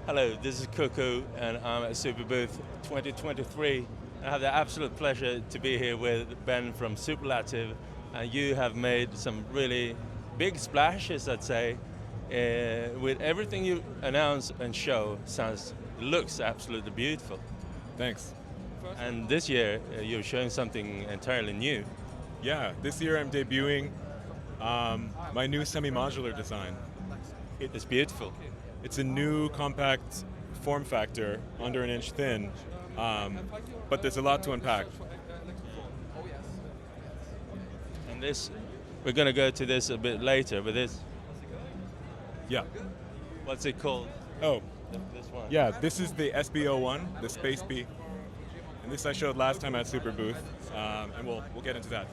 Hello, this is Kuku, and I'm at Superbooth 2023. I have the absolute pleasure to be here with Ben from Superlative, and you have made some really big splashes, I'd say. With everything you announce and show, looks absolutely beautiful. Thanks. And this year, you're showing something entirely new. Yeah, this year I'm debuting my new semi-modular design. It's beautiful. It's a new compact form factor, under an inch thin, but there's a lot to unpack. And this, we're going to go to this a bit later, but this, Yeah. what's it called? Oh, This one. yeah, this is the SB01, the Space Bee. And this I showed last time at Superbooth, and we'll get into that.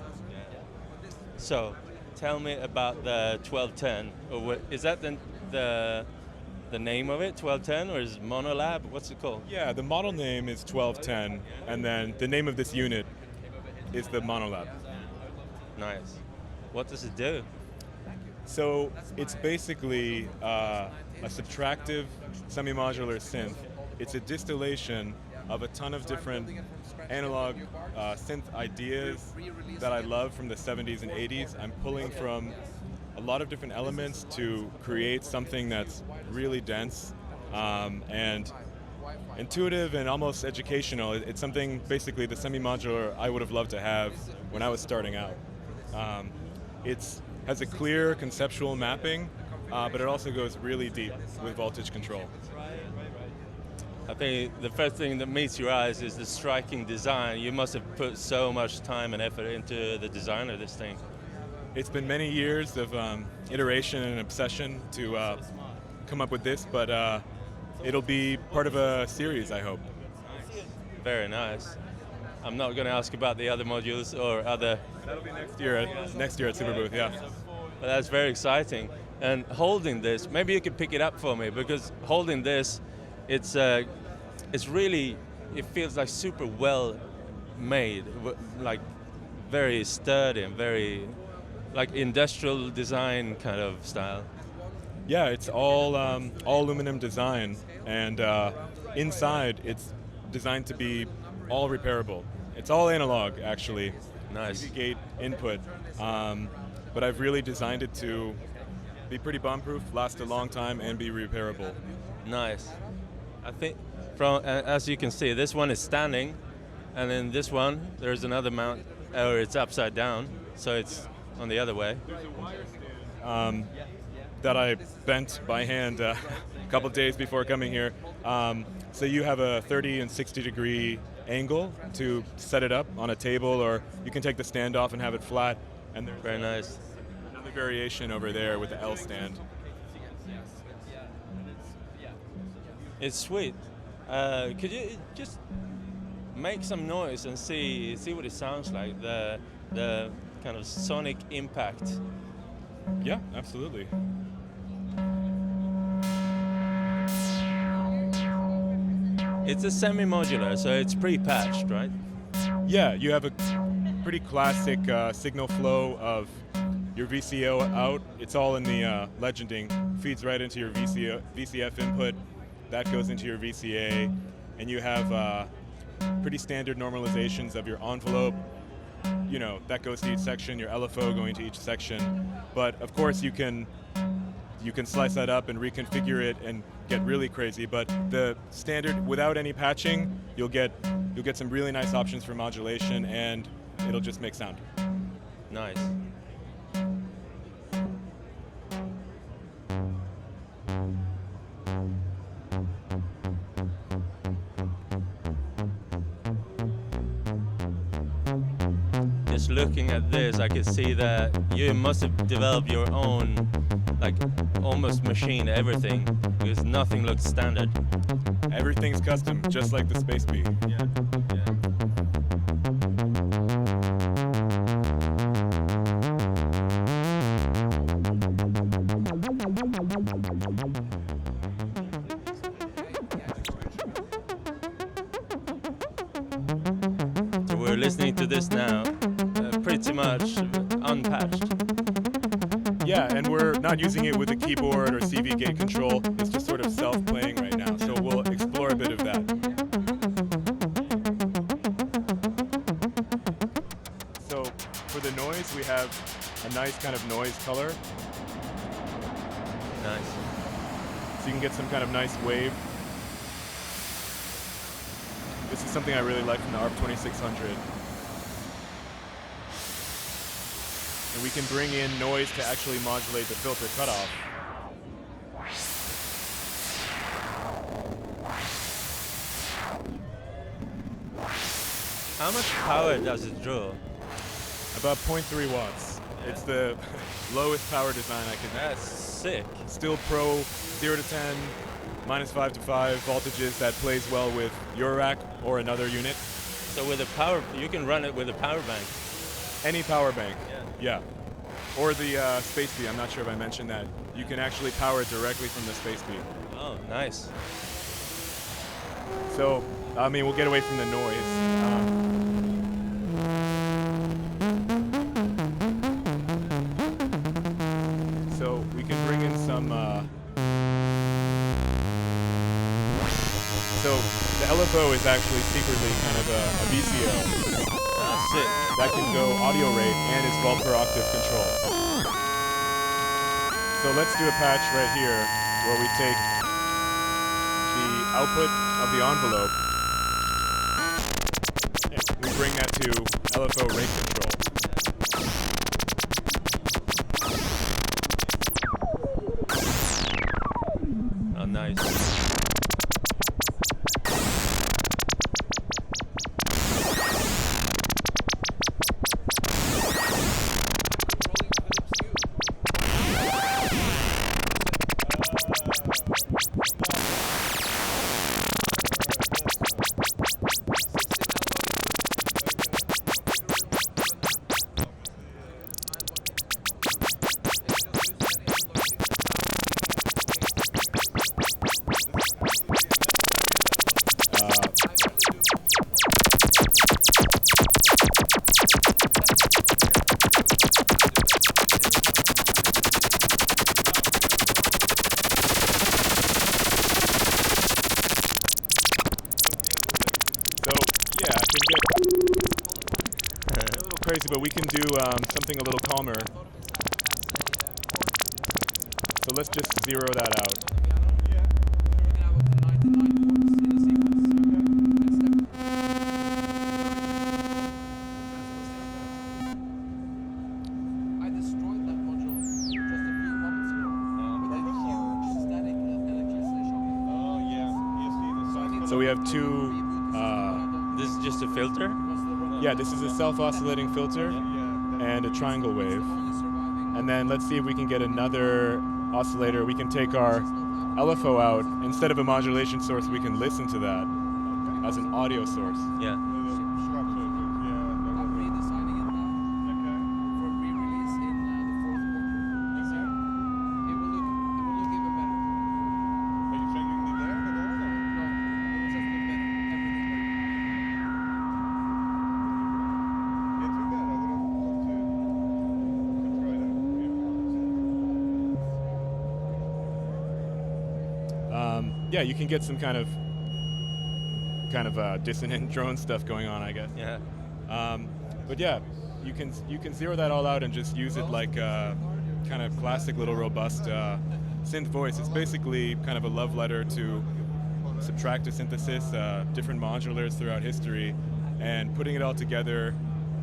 So, tell me about the 1210. Or what, is that the name of it, 1210, or is it Monolab? What's it called? Yeah, the model name is 1210, and then the name of this unit is the Monolab. Nice. What does it do? So it's basically a subtractive semi-modular synth. It's a distillation of a ton of different analog synth ideas that I love from the 70s and 80s. I'm pulling from a lot of different elements to create something that's really dense and intuitive and almost educational. It's something, basically, the semi-modular I would have loved to have when I was starting out. It has a clear conceptual mapping, but it also goes really deep with voltage control. I think the first thing that meets your eyes is the striking design. You must have put so much time and effort into the design of this thing. It's been many years of iteration and obsession to come up with this, but it'll be part of a series, I hope. Very nice. I'm not going to ask about the other modules or other. That'll be next year at Superbooth, yeah. But that's very exciting. And holding this, maybe you could pick it up for me, because holding this, it's really, it feels like super well made, like very sturdy and very like industrial design kind of style. Yeah, it's all aluminum design, and inside it's designed to be all repairable. It's all analog, actually. Nice. Easy gate input, but I've really designed it to be pretty bomb-proof, last a long time, and be repairable. Nice. I think, from as you can see, this one is standing, and then this one, there's another mount, or it's upside down, so it's on the other way. There's a wire stand that I bent by hand a couple days before coming here. So you have a 30 and 60 degree angle to set it up on a table, or you can take the stand off and have it flat. And there's Very nice. another variation over there with the L stand. It's sweet. Could you just make some noise and see what it sounds like? The kind of sonic impact. Yeah, absolutely. It's a semi-modular, so it's pre-patched, right? Yeah, you have a pretty classic signal flow of your VCO out. It's all in the legending. Feeds right into your VCF input. That goes into your VCA. And you have pretty standard normalizations of your envelope. You know, that goes to each section, your LFO going to each section. But of course you can slice that up and reconfigure it and get really crazy. But the standard, without any patching, you'll get some really nice options for modulation, and it'll just make sound. Nice. Just looking at this, I can see that you must have developed your own, like, almost machine everything, because nothing looks standard. Everything's custom, just like the Space Bee. Yeah. So we're listening to this now, pretty much unpatched. Yeah, and we're not using it with a keyboard or CV gate control. It's just sort of self-playing right now. So a nice kind of noise color. Nice. So you can get some kind of nice wave. This is something I really like from the ARP 2600. And we can bring in noise to actually modulate the filter cutoff. How much power does it draw? About 0.3 watts. Yeah. It's the lowest power design I can. That's sick. Still pro 0 to 10, -5 to 5 voltages that plays well with your rack or another unit. So with a power, you can run it with a power bank. Any power bank. Yeah. Or the Space Bee. I'm not sure if I mentioned that. You can actually power it directly from the Space Bee. Oh, nice. So, I mean, we'll get away from the noise. So we can bring in some. So the LFO is actually secretly kind of a VCO. Sick. That can go audio rate and is volt per octave control. So let's do a patch right here where we take the output of the envelope and we bring that to LFO rate control. Oh, nice. Crazy, but we can do something a little calmer. So let's just zero that out. I destroyed that module just a few moments ago with a huge static electricity shock. So we have two. This is just a filter? Yeah, this is a self-oscillating filter and a triangle wave. And then let's see if we can get another oscillator. We can take our LFO out. Instead of a modulation source, we can listen to that as an audio source. Yeah. I'm redesigning it now for re-release in the fourth quarter this year. It will look even better. Are you changing the lag at all? No, it will just look better. Everything. Yeah, too bad. I would have loved to try that. Yeah, you can get some kind of dissonant drone stuff going on, I guess. Yeah. But yeah, you can zero that all out and just use it like a kind of classic little robust synth voice. It's basically kind of a love letter to subtractive synthesis, different modulars throughout history, and putting it all together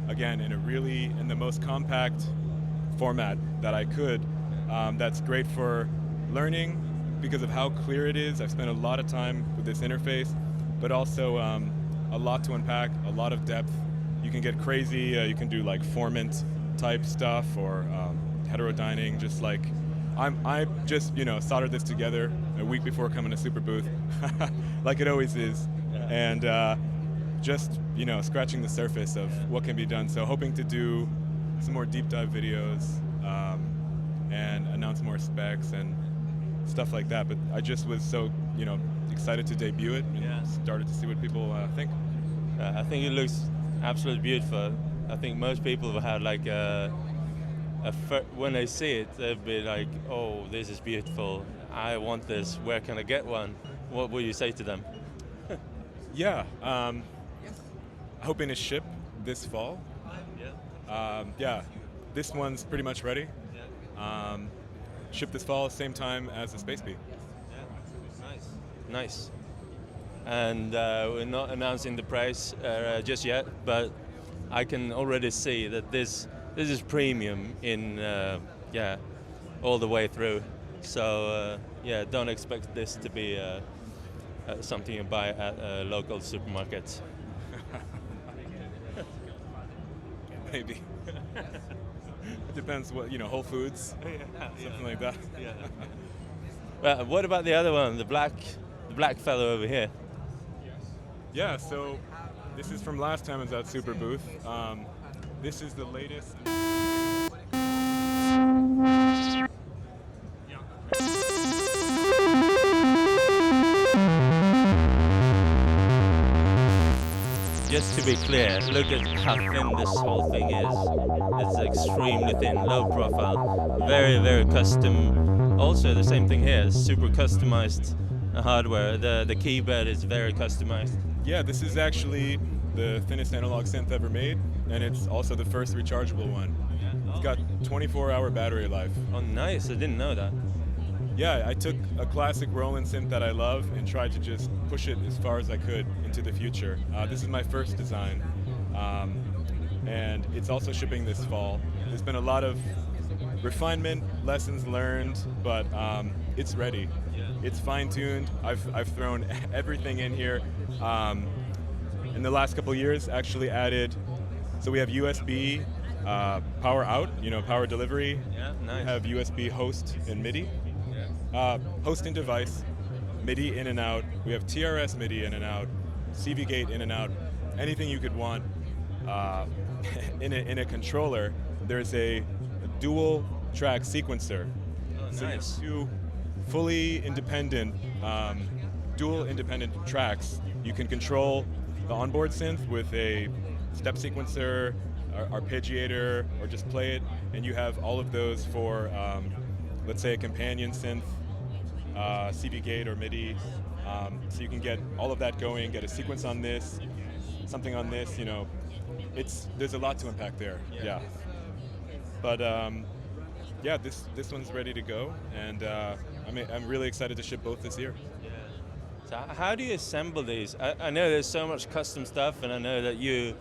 again in the most compact format that I could. That's great for learning because of how clear it is. I've spent a lot of time with this interface, but also a lot to unpack, a lot of depth. You can get crazy. You can do like formant type stuff or heterodyning. Just like I just soldered this together a week before coming to Superbooth, like it always is, and just scratching the surface of what can be done. So hoping to do some more deep dive videos and announce more specs and stuff like that. But I just was so excited to debut it and started to see what people think. I think it looks absolutely beautiful. I think most people have had like when they see it, they'll be like, "Oh, this is beautiful. I want this. Where can I get one?" What will you say to them? Hoping to ship this fall. Yeah, this one's pretty much ready. Shipped this fall, same time as the Space Bee. Nice. And we're not announcing the price just yet, but I can already see that this is premium in all the way through. So don't expect this to be something you buy at a local supermarket. Maybe. Depends what, Whole Foods, something like that. Well, what about the other one, the black fellow over here? Yeah, so this is from last time I was at Superbooth. This is the latest. Just to be clear, look at how thin this whole thing is. It's extremely thin, low profile, very, very custom. Also the same thing here, super customized hardware. The keyboard is very customized. Yeah, this is actually the thinnest analog synth ever made, and it's also the first rechargeable one. It's got 24-hour battery life. Oh, nice, I didn't know that. Yeah, I took a classic Roland synth that I love and tried to just push it as far as I could into the future. This is my first design, and it's also shipping this fall. There's been a lot of refinement, lessons learned, but it's ready. It's fine-tuned. I've thrown everything in here. In the last couple years, actually added, so we have USB power out, power delivery. Yeah, nice. We have USB host and MIDI. Host and device, MIDI in and out. We have TRS MIDI in and out, CV gate in and out. Anything you could want in a controller. There's a dual track sequencer. Oh, so nice. you have two fully independent, dual independent tracks. You can control the onboard synth with a step sequencer, arpeggiator, or just play it, and you have all of those for, let's say, a companion synth, CV gate or MIDI. So you can get all of that going, get a sequence on this, something on this, there's a lot to unpack there, yeah. But yeah, this one's ready to go, and I'm really excited to ship both this year. So how do you assemble these? I know there's so much custom stuff, and I know that you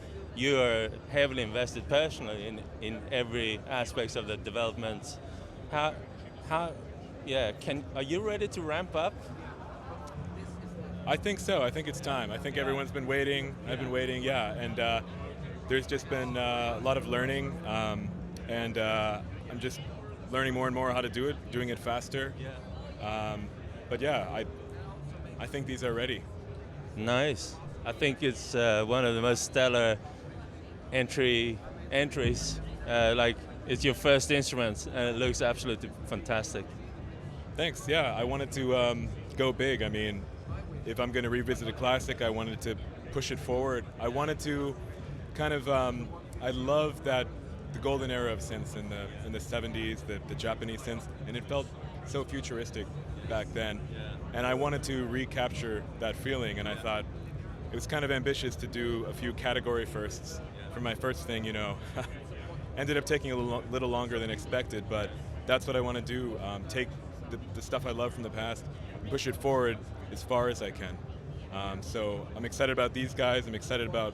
are heavily invested personally in every aspects of the development. Are you ready to ramp up? I think so. I think it's time. I think everyone's been waiting. I've been waiting, yeah. And there's just been a lot of learning, and I'm just learning more and more how to do it, doing it faster. But yeah, I think these are ready. Nice. I think it's one of the most stellar entries. Like, it's your first instrument, and it looks absolutely fantastic. Thanks. Yeah, I wanted to go big. I mean, if I'm going to revisit a classic, I wanted to push it forward. I wanted to kind of, I love that the golden era of synths in the 70s, the Japanese synths, and it felt so futuristic back then. And I wanted to recapture that feeling, and I thought it was kind of ambitious to do a few category firsts for my first thing, Ended up taking a little longer than expected, but that's what I want to do, take the stuff I love from the past and push it forward as far as I can. So I'm excited about these guys, I'm excited about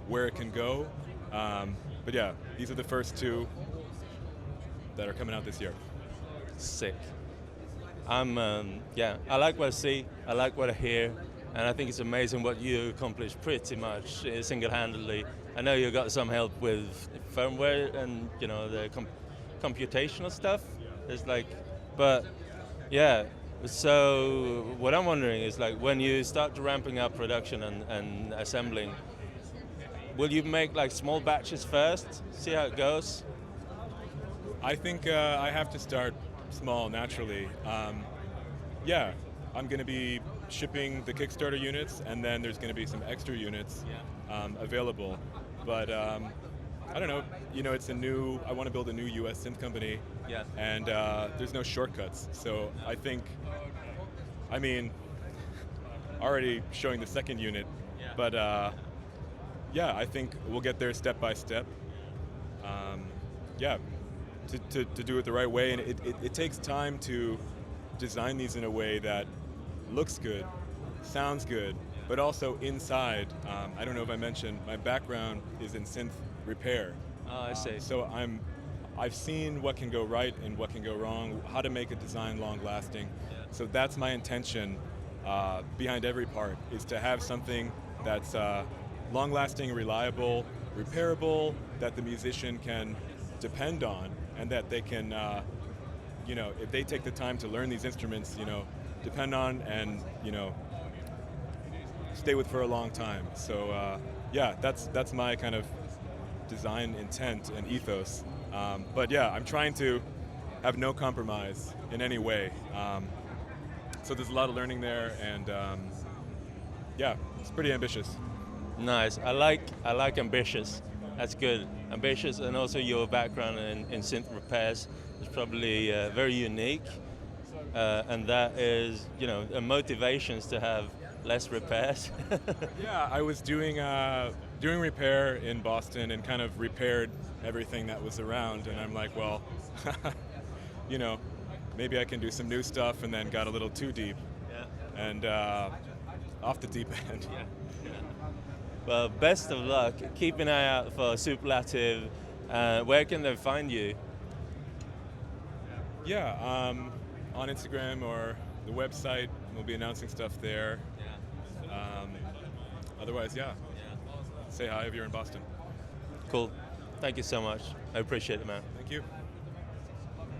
where it can go, but yeah, these are the first two that are coming out this year. Sick. I like what I see, I like what I hear, and I think it's amazing what you accomplished pretty much single-handedly. I know you got some help with firmware and the computational stuff. It's like, but yeah. So what I'm wondering is, like, when you start ramping up production and assembling, will you make like small batches first, see how it goes? I think I have to start small naturally. Yeah, I'm going to be shipping the Kickstarter units, and then there's going to be some extra units available. But I don't know, it's I want to build a new US synth company, and there's no shortcuts. So I think, already showing the second unit, but yeah, I think we'll get there step by step. Yeah, to do it the right way, and it takes time to design these in a way that looks good, sounds good, but also inside. I don't know if I mentioned, my background is in synth repair. I see. So I've seen what can go right and what can go wrong, how to make a design long lasting. So that's my intention behind every part, is to have something that's long lasting, reliable, repairable, that the musician can depend on, and that they can, if they take the time to learn these instruments, depend on and, stay with for a long time. So yeah, that's my kind of design intent and ethos. But yeah, I'm trying to have no compromise in any way. So there's a lot of learning there, and yeah, it's pretty ambitious. Nice. I like ambitious. That's good. Ambitious, and also your background in synth repairs is probably very unique, and that is, a motivations to have less repairs. Yeah, I was doing repair in Boston and kind of repaired everything that was around, and I'm like, well, maybe I can do some new stuff, and then got a little too deep, and off the deep end. Yeah. Well, best of luck. Keep an eye out for Superlative. Where can they find you? Yeah, on Instagram or the website. We'll be announcing stuff there. Otherwise, yeah. Say hi if you're in Boston. Cool. Thank you so much. I appreciate it, man. Thank you.